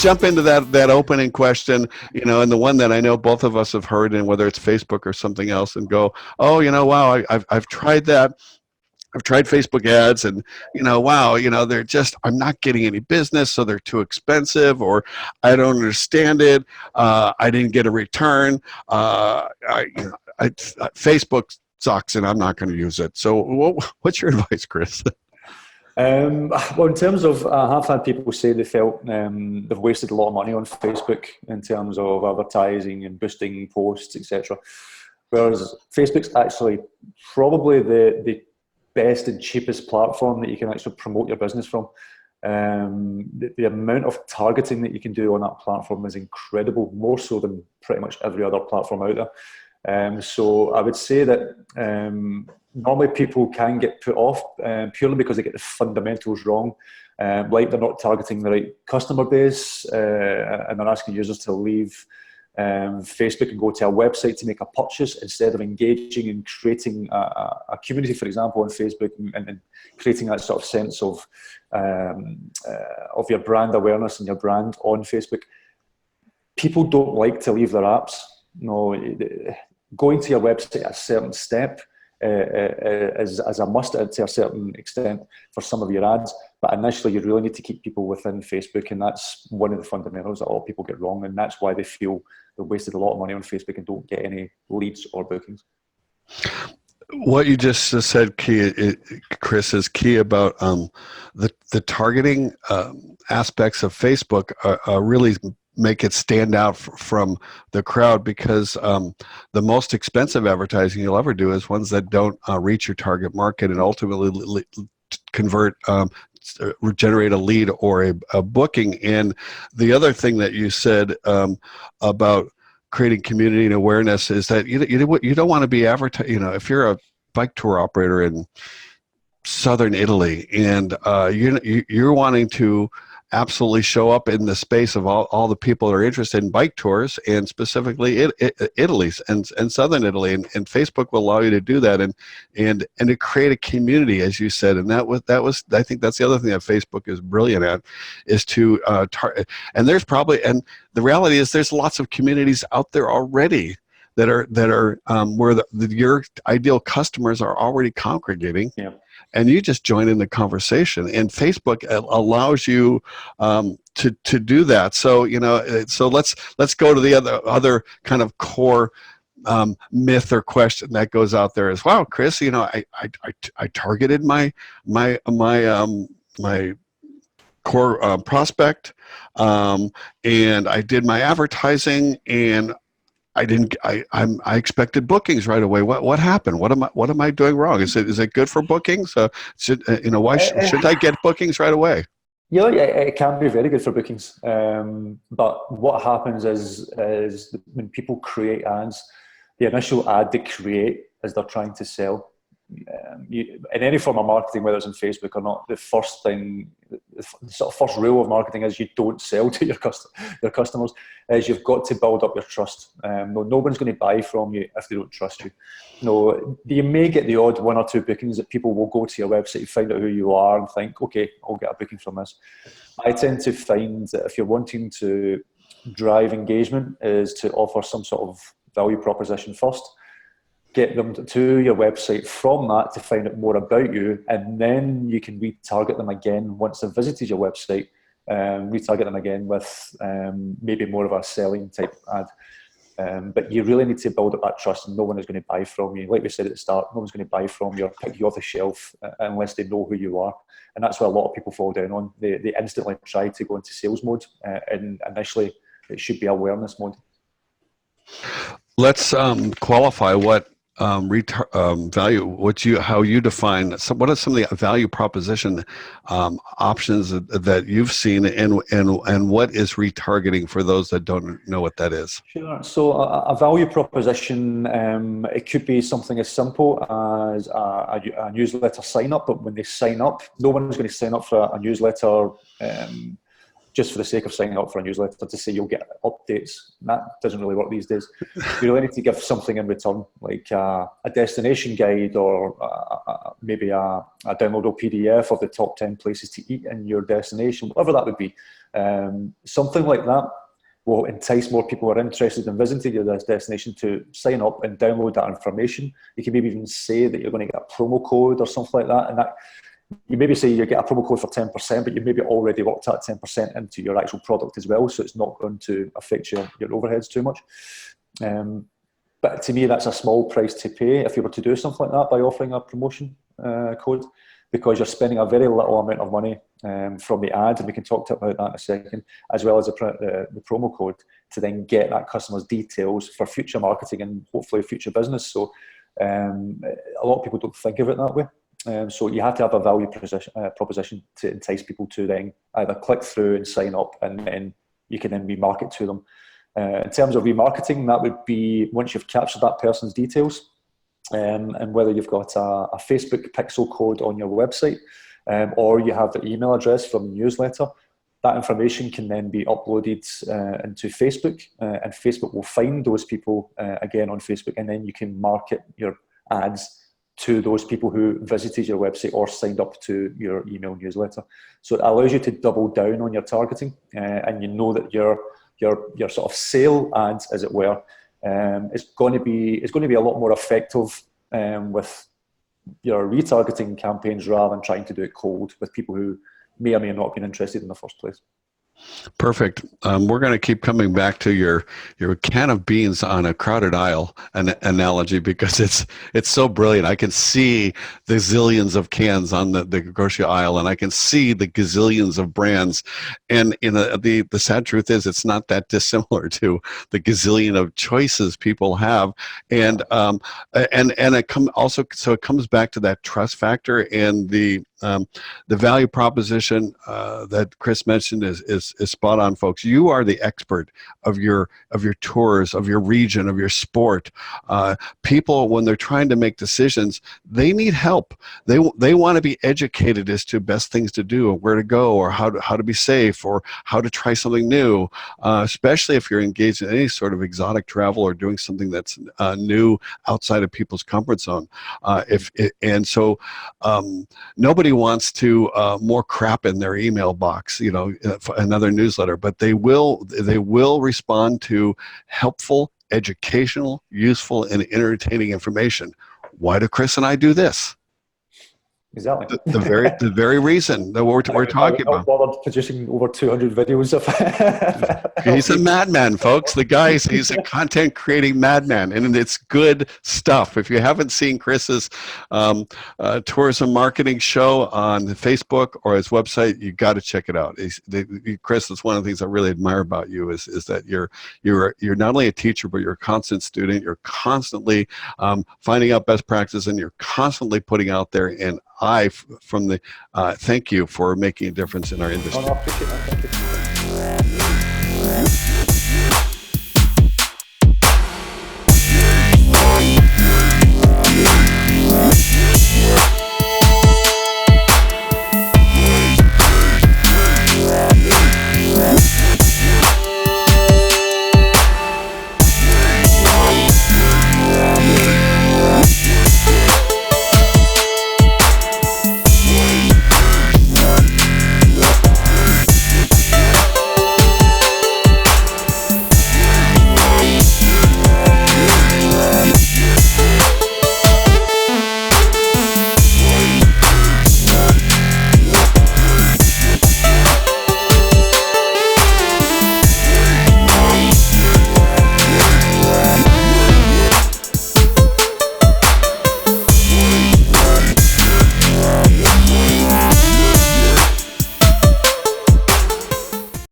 jump into that opening question, and the one that I know both of us have heard, and whether it's Facebook or something else, and go, oh, wow, I've tried that. I've tried Facebook ads, and wow, they're just, I'm not getting any business, so they're too expensive, or I don't understand it. I didn't get a return. Facebook sucks, and I'm not going to use it. So, what's your advice, Chris? Well, in terms of, I have had people say they felt they've wasted a lot of money on Facebook in terms of advertising and boosting posts, etc. Whereas Facebook's actually probably the best and cheapest platform that you can actually promote your business from. The amount of targeting that you can do on that platform is incredible, more so than pretty much every other platform out there. So I would say that normally people can get put off purely because they get the fundamentals wrong. Like they're not targeting the right customer base, and they're asking users to leave Facebook and go to a website to make a purchase instead of engaging and creating a community, for example, on Facebook, and creating that sort of sense of your brand awareness and your brand on Facebook. People don't like to leave their apps. Going to your website at a certain step is a must to a certain extent for some of your ads, but initially you really need to keep people within Facebook, and that's one of the fundamentals that a lot of people get wrong, and that's why they feel they've wasted a lot of money on Facebook and don't get any leads or bookings. What you just said, Chris, is key about the targeting aspects of Facebook really make it stand out from the crowd, because the most expensive advertising you'll ever do is ones that don't reach your target market and ultimately convert, generate a lead or a booking. And the other thing that you said about creating community and awareness is that you don't want to be advertising. If you're a bike tour operator in southern Italy and you're wanting to absolutely show up in the space of all the people that are interested in bike tours, and specifically Italy's and southern Italy, and Facebook will allow you to do that and to create a community, as you said. And that was I think that's the other thing that Facebook is brilliant at, is to and there's probably, and the reality is there's lots of communities out there already that are where your ideal customers are already congregating. Yeah. And you just join in the conversation, and Facebook allows you to do that. So so let's go to the other kind of core myth or question that goes out there is, wow, Chris, I targeted my core prospect, and I did my advertising, and I expected bookings right away. What happened? What am I doing wrong? Is it good for bookings? Why shouldn't I get bookings right away? Yeah, it can be very good for bookings. But what happens is when people create ads, the initial ad they create is they're trying to sell. In any form of marketing, whether it's on Facebook or not, the first thing, the sort of first rule of marketing is you don't sell to your customers. Is you've got to build up your trust. Nobody's going to buy from you if they don't trust you. You may get the odd one or two bookings that people will go to your website, find out who you are, and think, okay, I'll get a booking from this. I tend to find that if you're wanting to drive engagement, is to offer some sort of value proposition first. Get them to your website from that to find out more about you, and then you can retarget them again once they've visited your website. Retarget them again with maybe more of a selling type ad. But you really need to build up that trust, and no one is going to buy from you. Like we said at the start, no one's going to buy from you or pick you off the shelf unless they know who you are. And that's what a lot of people fall down on. They instantly try to go into sales mode, and initially it should be awareness mode. Let's qualify what value, how you define, what are some of the value proposition options that you've seen, and what is retargeting for those that don't know what that is? Sure. So a value proposition, it could be something as simple as a newsletter sign up, but when they sign up, no one's going to sign up for a newsletter just for the sake of signing up for a newsletter to say you'll get updates. That doesn't really work these days. You really need to give something in return, like a destination guide, or maybe a downloadable PDF of the top 10 places to eat in your destination, whatever that would be. Something like that will entice more people who are interested in visiting your destination to sign up and download that information. You can maybe even say that you're going to get a promo code or something like that, and that you maybe say you get a promo code for 10%, but you maybe already worked that 10% into your actual product as well, so it's not going to affect your overheads too much. But to me, that's a small price to pay if you were to do something like that by offering a promotion code, because you're spending a very little amount of money from the ad, and we can talk about that in a second, as well as the promo code, to then get that customer's details for future marketing and hopefully future business. So a lot of people don't think of it that way. So you have to have a value proposition to entice people to then either click through and sign up, and then you can then remarket to them. In terms of remarketing, that would be once you've captured that person's details, and whether you've got a Facebook pixel code on your website, or you have the email address from the newsletter, that information can then be uploaded into Facebook, and Facebook will find those people again on Facebook, and then you can market your ads to those people who visited your website or signed up to your email newsletter. So it allows you to double down on your targeting, and you know that your sort of sale ads, as it were, is going to be a lot more effective with your retargeting campaigns, rather than trying to do it cold with people who may or may not have been interested in the first place. Perfect. We're going to keep coming back to your can of beans on a crowded aisle analogy, because it's so brilliant. I can see the zillions of cans on the grocery aisle, and I can see the gazillions of brands. And the sad truth is, it's not that dissimilar to the gazillion of choices people have. And it comes back to that trust factor, and the value proposition that Chris mentioned is spot on, folks. You are the expert of your tours, of your region, of your sport. People, when they're trying to make decisions, they need help. They want to be educated as to best things to do, or where to go, or how to be safe, or how to try something new. Especially if you're engaged in any sort of exotic travel or doing something that's new outside of people's comfort zone. Nobody wants to more crap in their email box, another newsletter, but they will respond to helpful, educational, useful, and entertaining information. Why do Chris and I do this? Exactly. The very reason that we're talking about. Bothered producing over 200 videos of. He's a madman, folks. The guy, he's a content creating madman, and it's good stuff. If you haven't seen Chris's tourism marketing show on Facebook or his website, you got to check it out. Chris, that's one of the things I really admire about you is that you're not only a teacher, but you're a constant student. You're constantly finding out best practices, and you're constantly putting out there. And thank you for making a difference in our industry. Oh, no, I appreciate that. Thank you.